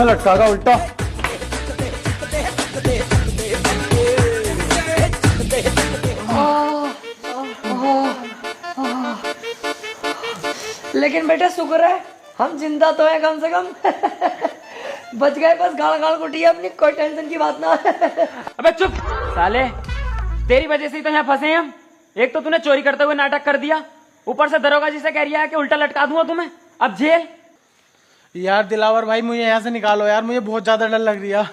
तुम्हें लटकागा उल्टा। लेकिन बेटा शुक्र है हम जिंदा तो है कम से कम। बच गए, बस गाल गाल कुटी अपनी, कोई टेंशन की बात ना। अबे चुप साले, तेरी वजह से ही तो यहाँ फंसे हैं हम। एक तो तूने चोरी करते हुए नाटक कर दिया, ऊपर से दरोगा जी से कह रही है कि उल्टा लटका दूंगा तुम्हें, अब जेल। यार दिलावर भाई मुझे यहाँ से निकालो यार, मुझे बहुत ज्यादा डर लग रही है।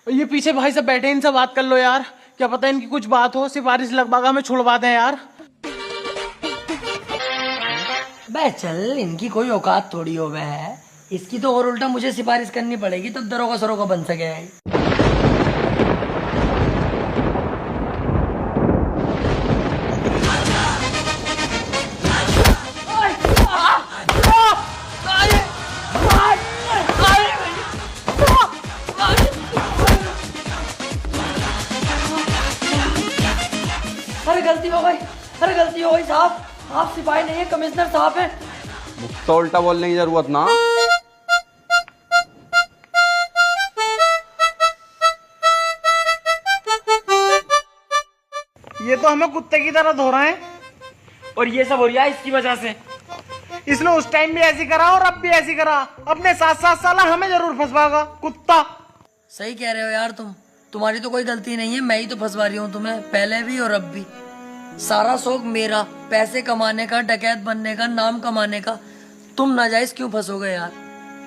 ये पीछे भाई सब बैठे, इनसे बात कर लो यार, क्या पता इनकी कुछ बात हो, सिफारिश लगवा हमें छुड़वा दें यार। बे चल, इनकी कोई औकात थोड़ी हो बे, इसकी तो और उल्टा मुझे सिफारिश करनी पड़ेगी तब दरोगा सरोगा बन सके। अरे गलती हो गई, अरे गलती हो गई साहब, आप सिपाही नहीं है, कमिश्नर साहब है। तो उल्टा बोलने की जरूरत ना। ये तो हमें कुत्ते की तरह धो रहे हैं, और ये सब हो रहा है इसकी वजह से। इसने उस टाइम भी ऐसी करा और अब भी ऐसी करा, अपने 7-7 साल हमें जरूर फंसवाएगा कुत्ता। सही कह रहे हो यार तुम, तुम्हारी तो कोई गलती नहीं है, मैं ही तो फंसवा रही हूँ तुम्हें, पहले भी और अब भी। सारा शौक मेरा, पैसे कमाने का, डकैत बनने का, नाम कमाने का। तुम नाजायज क्यों फंसोगे यार?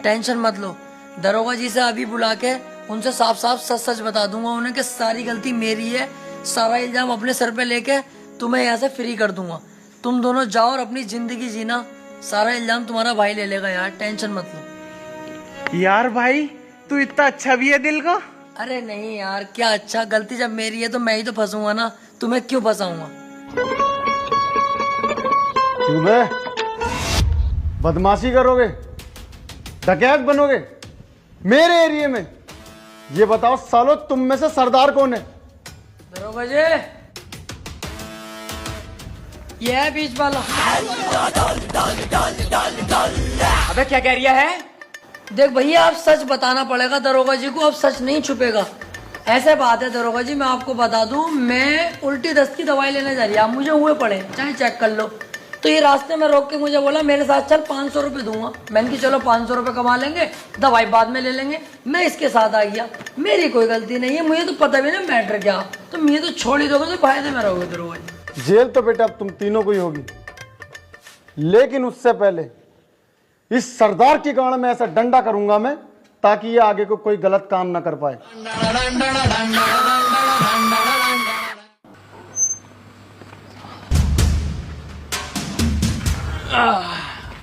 टेंशन मत लो, दरोगा जी से अभी बुला के उनसे साफ साफ सच सच बता दूंगा उन्हें कि सारी गलती मेरी है, सारा इल्जाम अपने सर पे लेके तुम्हें यहाँ से फ्री कर दूंगा। तुम दोनों जाओ और अपनी जिंदगी जीना, सारा इल्जाम तुम्हारा भाई ले लेगा यार, टेंशन मत लो। यार भाई तू इतना अच्छा भी है दिल का। अरे नहीं यार, क्या अच्छा, गलती जब मेरी है तो मैं ही तो फंसूंगा ना, तुम्हें क्यों फंसाऊंगा? क्यों बे? बदमाशी करोगे, डकैत बनोगे मेरे एरिया में? ये बताओ सालो, तुम में से सरदार कौन है? दरोगा जी, ये है बीच वाला। अबे क्या कह रही है? देख भैया, आप सच बताना पड़ेगा दरोगा जी को, अब सच नहीं छुपेगा। ऐसे बात है दरोगा जी, मैं आपको बता दूं, मैं उल्टी दस्त की दवाई लेने जा रही, आप मुझे हुए पड़े, चाहे चेक कर लो। तो ये रास्ते में रोक के मुझे बोला मेरे साथ चल, 500 रुपये दूंगा। मैंने कि चलो 500 रुपये कमा लेंगे, दवाई बाद में ले लेंगे। मैं इसके साथ आ गया, मेरी कोई गलती नहीं है, मुझे तो पता भी नहीं मैटर क्या, तो मुझे तो छोड़ ही दोगे तो फायदे में रहोगे दरोगा जी। जेल तो बेटा अब तुम तीनों को ही होगी, लेकिन उससे पहले इस सरदार की गाड़ में ऐसा डंडा करूंगा मैं, ताकि ये आगे को कोई गलत काम ना कर पाए।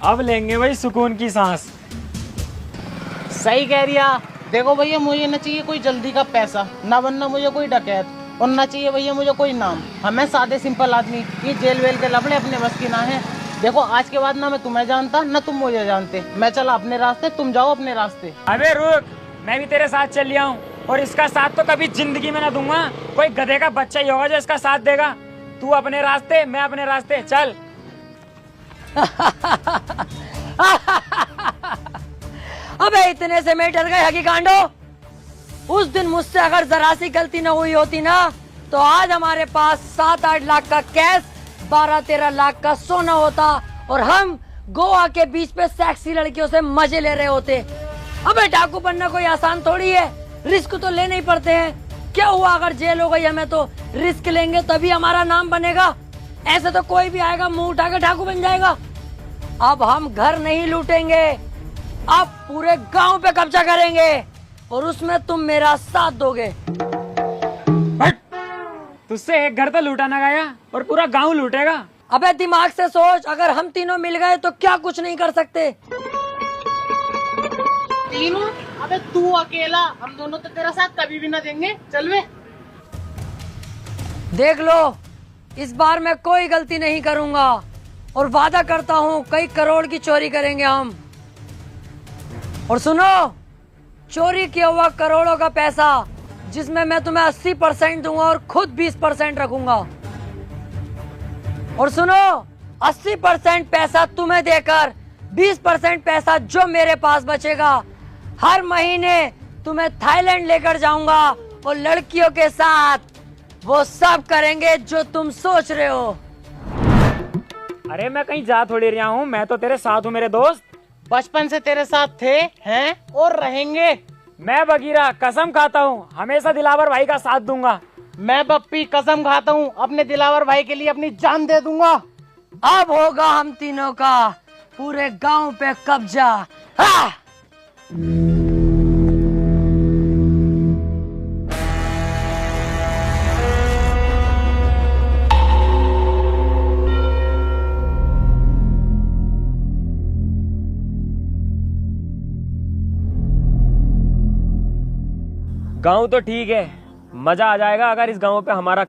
अब लेंगे भाई सुकून की सांस। सही कह रही है। देखो भैया, मुझे न चाहिए कोई जल्दी का पैसा, ना बनना मुझे कोई डकैत, और ना चाहिए भैया मुझे कोई नाम। हमें सादे सिंपल आदमी, ये जेल वेल के लफड़े अपने बस की ना है। देखो आज के बाद ना मैं तुम्हें जानता, ना तुम मुझे जानते, मैं चला अपने रास्ते, तुम जाओ अपने रास्ते। अबे रुक, मैं भी तेरे साथ चल लिया हूँ, और इसका साथ तो कभी जिंदगी में ना दूंगा। कोई गधे का बच्चा ही होगा जो इसका साथ देगा। तू अपने रास्ते, मैं अपने रास्ते, चल। अबे इतने से मैं डर गया कि कांडो, उस दिन मुझसे अगर जरा सी गलती न हुई होती ना, तो आज हमारे पास 7-8 लाख का कैश, 12-13 लाख का सोना होता, और हम गोवा के बीच पे सेक्सी लड़कियों से मजे ले रहे होते। अबे डाकू बनना कोई आसान थोड़ी है, रिस्क तो लेने ही पड़ते हैं। क्या हुआ अगर जेल हो गई हमें, तो रिस्क लेंगे तभी हमारा नाम बनेगा। ऐसे तो कोई भी आएगा मुंह उठा के डाकू बन जाएगा। अब हम घर नहीं लूटेंगे, अब पूरे गांव पे कब्जा करेंगे, और उसमें तुम मेरा साथ दोगे। तुझसे एक घर तो लूटा ना गया, और पूरा गांव लूटेगा। अबे दिमाग से सोच, अगर हम तीनों मिल गए तो क्या कुछ नहीं कर सकते। तीनों? अबे तू अकेला, हम दोनों तो तेरा साथ कभी भी ना देंगे, चल वे। देख लो, इस बार मैं कोई गलती नहीं करूंगा, और वादा करता हूँ कई करोड़ की चोरी करेंगे हम। और सुनो, चोरी किया हुआ करोड़ों का पैसा, जिसमें मैं तुम्हें 80% दूंगा और खुद 20% रखूंगा। और सुनो, 80% पैसा तुम्हें देकर 20% पैसा जो मेरे पास बचेगा, हर महीने तुम्हें थाईलैंड लेकर जाऊंगा और लड़कियों के साथ वो सब करेंगे जो तुम सोच रहे हो। अरे मैं कहीं जा थोड़ी रहा हूँ, मैं तो तेरे साथ हूँ मेरे दोस्त। बचपन से तेरे साथ थे, हैं और रहेंगे। मैं बगीरा कसम खाता हूँ हमेशा दिलावर भाई का साथ दूंगा। मैं बप्पी कसम खाता हूँ अपने दिलावर भाई के लिए अपनी जान दे दूंगा। अब होगा हम तीनों का पूरे गांव पे कब्जा। हाँ! गांव तो ठीक है, मजा आ जाएगा अगर इस गांव पे हमारा